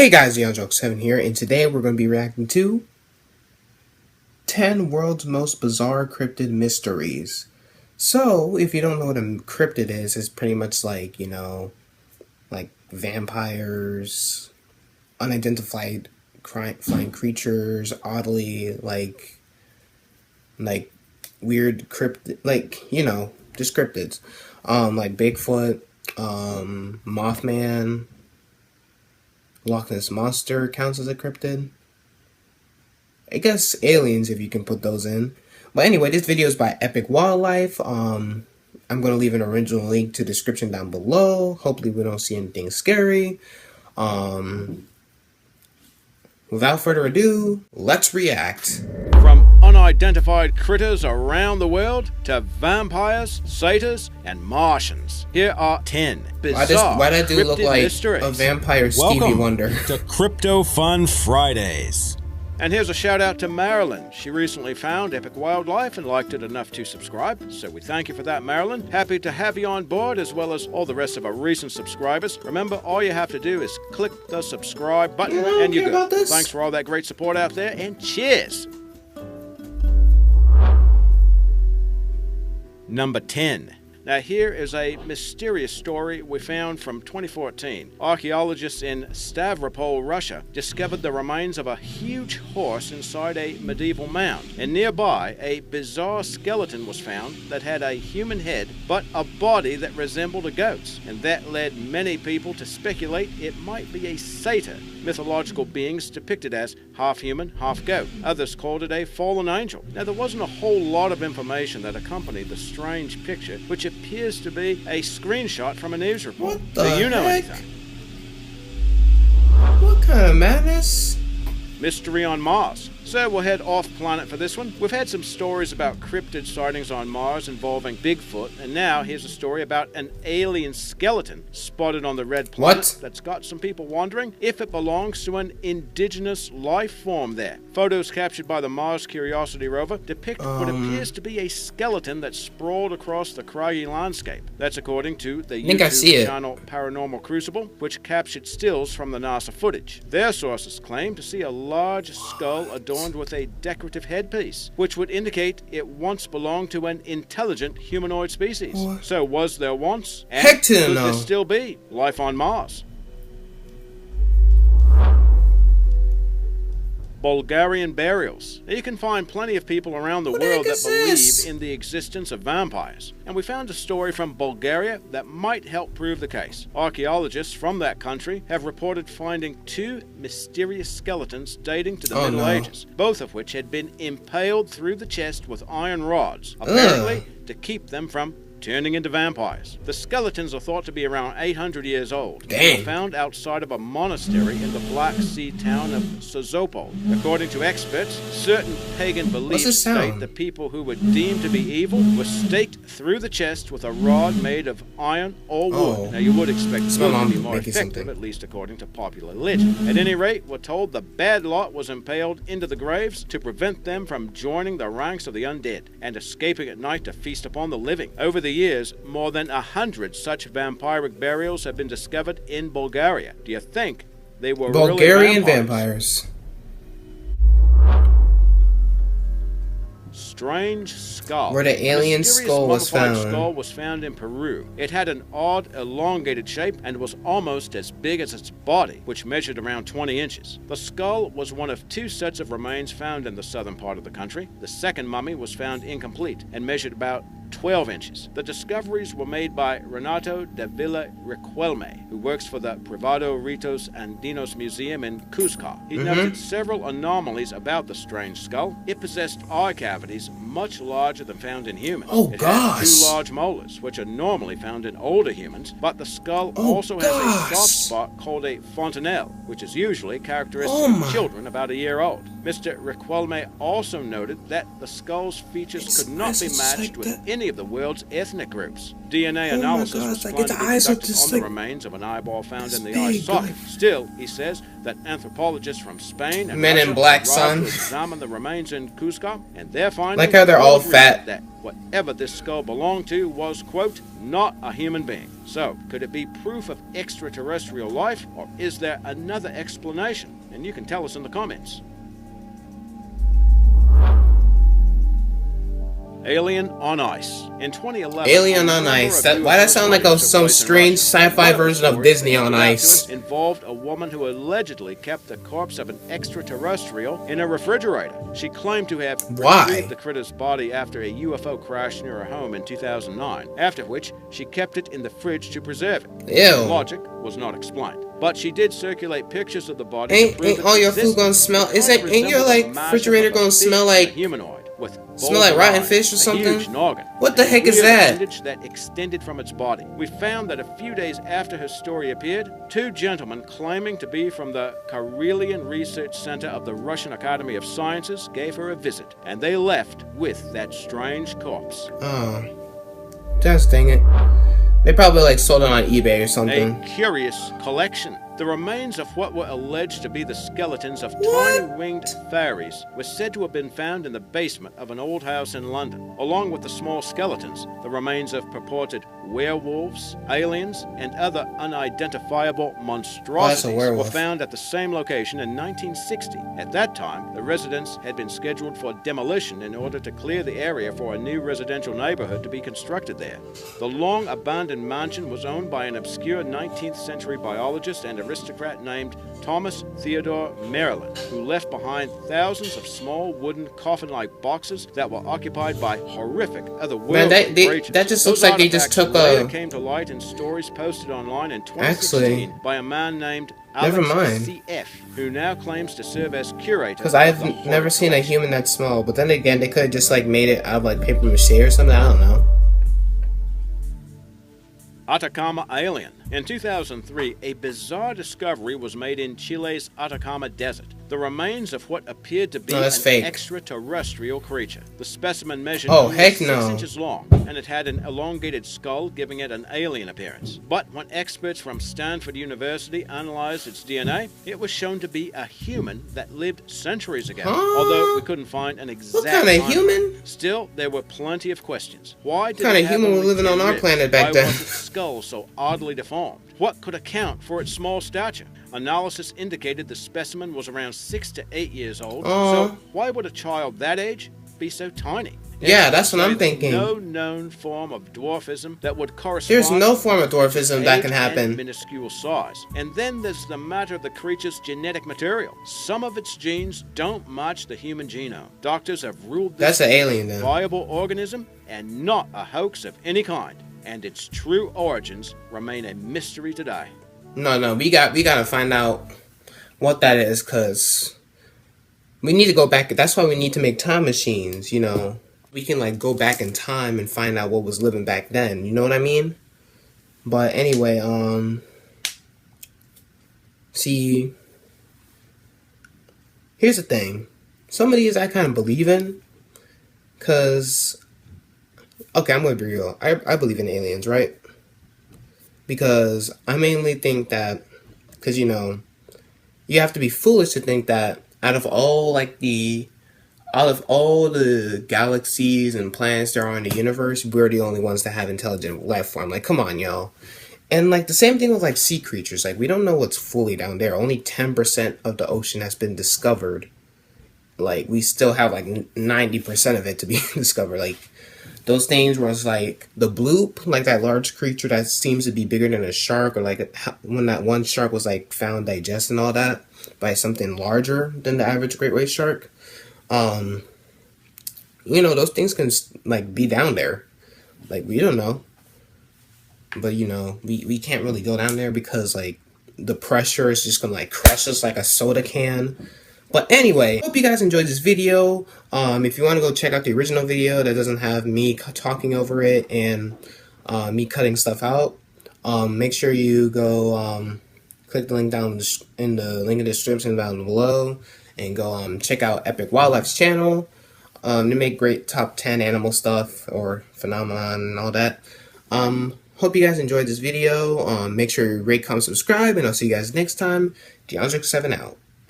Hey guys, Deondre7 here, and today we're going to be reacting to 10 World's Most Bizarre Cryptid Mysteries. So, if you don't know what a cryptid is, it's pretty much like, like vampires, unidentified flying creatures, oddly, like weird cryptid, just cryptids. Like Bigfoot, Mothman, Loch Ness Monster counts as a cryptid. I guess aliens, if you can put those in. But anyway, this video is by Epic Wildlife. I'm going to leave an original link to the description down below. Hopefully we don't see anything scary. Without further ado, let's react. From unidentified critters around the world to vampires, satyrs, and Martians, here are 10 bizarre why that dude look like mysteries. A vampire Stevie Wonder? To Crypto Fun Fridays. And here's a shout out to Marilyn. She recently found Epic Wildlife and liked it enough to subscribe, so we thank you for that, Marilyn. Happy to have you on board, as well as all the rest of our recent subscribers. Remember, all you have to do is click the subscribe button and you're good. Thanks for all that great support out there, and cheers! Number 10. Now here is a mysterious story we found from 2014. Archaeologists in Stavropol, Russia, discovered the remains of a huge horse inside a medieval mound. And nearby, a bizarre skeleton was found that had a human head, but a body that resembled a goat's. And that led many people to speculate it might be a satyr, mythological beings depicted as half human, half goat. Others called it a fallen angel. Now there wasn't a whole lot of information that accompanied the strange picture, which appears to be a screenshot from a news report. What the Do you know heck? anything? What kind of madness? Mystery on Mars. So we'll head off planet for this one. We've had some stories about cryptid sightings on Mars involving Bigfoot, and now here's a story about an alien skeleton spotted on the red planet that's got some people wondering if it belongs to an indigenous life form there. Photos captured by the Mars Curiosity rover depict what appears to be a skeleton that sprawled across the craggy landscape. That's according to the YouTube channel Paranormal Crucible, which captured stills from the NASA footage. Their sources claim to see a large skull adorned with a decorative headpiece, which would indicate it once belonged to an intelligent humanoid species. What? So was there once, and Heck to could no. there still be life on Mars? Bulgarian burials. Now, you can find plenty of people around the world that believe in the existence of vampires. And we found a story from Bulgaria that might help prove the case. Archaeologists from that country have reported finding 2 mysterious skeletons dating to the Middle Ages, both of which had been impaled through the chest with iron rods, apparently to keep them from turning into vampires. The skeletons are thought to be around 800 years old. They were found outside of a monastery in the Black Sea town of Sozopol. According to experts, certain pagan beliefs state that people who were deemed to be evil were staked through the chest with a rod made of iron or wood. Now you would expect wood to be more effective, at least according to popular legend. At any rate, we're told the bad lot was impaled into the graves to prevent them from joining the ranks of the undead and escaping at night to feast upon the living. Over the years, more than 100 such vampiric burials have been discovered in Bulgaria. Do you think they were Bulgarian really vampires? Strange skull. Where the alien skull was found. Skull was found in Peru. It had an odd, elongated shape and was almost as big as its body, which measured around 20 inches. The skull was one of 2 sets of remains found in the southern part of the country. The second mummy was found incomplete and measured about 12 inches. The discoveries were made by Renato de Villa Riquelme, who works for the Privado Ritos Andinos Museum in Cusco. He noted several anomalies about the strange skull. It possessed eye cavities much larger than found in humans. It had 2 large molars, which are normally found in older humans, but the skull also has a soft spot called a fontanelle, which is usually characteristic of children about a year old. Mr. Riquelme also noted that the skull's features could not be matched with any of the world's ethnic groups. DNA Oh my analysis God, was like, planned the to be eyes are conducted just, on the like, remains of an eyeball found this in the eye big, socket. like- Still, he says that anthropologists from Spain and Men in Russia Black, arrived son. to examine the remains in Cusco, and their findings Like how they're all agreed fat. that whatever this skull belonged to was, quote, not a human being. So, could it be proof of extraterrestrial life, or is there another explanation? And you can tell us in the comments. Alien on Ice. In 2011, Alien on Ice. Why that sound like some strange sci-fi version of Disney on Ice? Involved a woman who allegedly kept the corpse of an extraterrestrial in a refrigerator. She claimed to have retrieved the critter's body after a UFO crash near her home in 2009, after which she kept it in the fridge to preserve it. Ew. The logic was not explained, but she did circulate pictures of the body. Ain't all your food gonna smell? Ain't your like refrigerator gonna smell like humanoid? With rotten fish or something? What the heck is that? That extended from its body. We found that a few days after her story appeared, two gentlemen claiming to be from the Karelian Research Center of the Russian Academy of Sciences gave her a visit, and they left with that strange corpse. Oh, just dang it. They probably like sold it on eBay or something. A curious collection. The remains of what were alleged to be the skeletons of tiny winged fairies were said to have been found in the basement of an old house in London. Along with the small skeletons, the remains of purported werewolves, aliens, and other unidentifiable monstrosities were found at the same location in 1960. At that time, the residence had been scheduled for demolition in order to clear the area for a new residential neighborhood to be constructed there. The long-abandoned mansion was owned by an obscure 19th century biologist and aristocrat named Thomas Theodore Maryland, who left behind thousands of small wooden coffin-like boxes that were occupied by horrific otherworldly creatures. That just looks like they just took a... came to light in stories posted online in 2016 by a man named Alex C.F., who now claims to serve as curator. Because I've never seen a human that small, but then again, they could have just like made it out of like paper mache or something. I don't know. Atacama alien. In 2003, a bizarre discovery was made in Chile's Atacama Desert. The remains of what appeared to be an extraterrestrial creature. The specimen measured 6 inches long, and it had an elongated skull, giving it an alien appearance. But when experts from Stanford University analyzed its DNA, it was shown to be a human that lived centuries ago. Although we couldn't find an exact What kind of human? Still, there were plenty of questions. Why did what kind of human was living on our planet back then? Why was its skull so oddly deformed? What could account for its small stature? Analysis indicated the specimen was around 6 to 8 years old. So why would a child that age be so tiny? Yeah, that's what I'm thinking. No known form of dwarfism that would correspond. There's no form of dwarfism that can happen. Minuscule size. And then there's the matter of the creature's genetic material. Some of its genes don't match the human genome. Doctors have ruled this an alien, then. A viable organism and not a hoax of any kind. And its true origins remain a mystery today. No, we gotta find out what that is, cause we need to go back. That's why we need to make time machines. You know, we can like go back in time and find out what was living back then. You know what I mean? But anyway, see, here's the thing. Some of these I kind of believe in, cause. Okay, I'm gonna be real. I believe in aliens, right? Because I mainly think that, because you know, you have to be foolish to think that out of all the galaxies and planets there are in the universe, we're the only ones that have intelligent life form. Like, come on, y'all. And like the same thing with like sea creatures. Like, we don't know what's fully down there. Only 10% of the ocean has been discovered. Like, we still have like 90% of it to be discovered. Like, those things where it's like the bloop, like that large creature that seems to be bigger than a shark, or like when that one shark was like found digesting all that by something larger than the average great white shark. You know, those things can like be down there. Like, we don't know. But you know, we can't really go down there because like the pressure is just gonna like crush us like a soda can. But anyway, hope you guys enjoyed this video. If you want to go check out the original video that doesn't have me talking over it and me cutting stuff out, make sure you go click the link down in the link in the description down below and go check out Epic Wildlife's channel. They make great top 10 animal stuff or phenomenon and all that. Hope you guys enjoyed this video. Make sure you rate, comment, subscribe, and I'll see you guys next time. Deondre 7 out.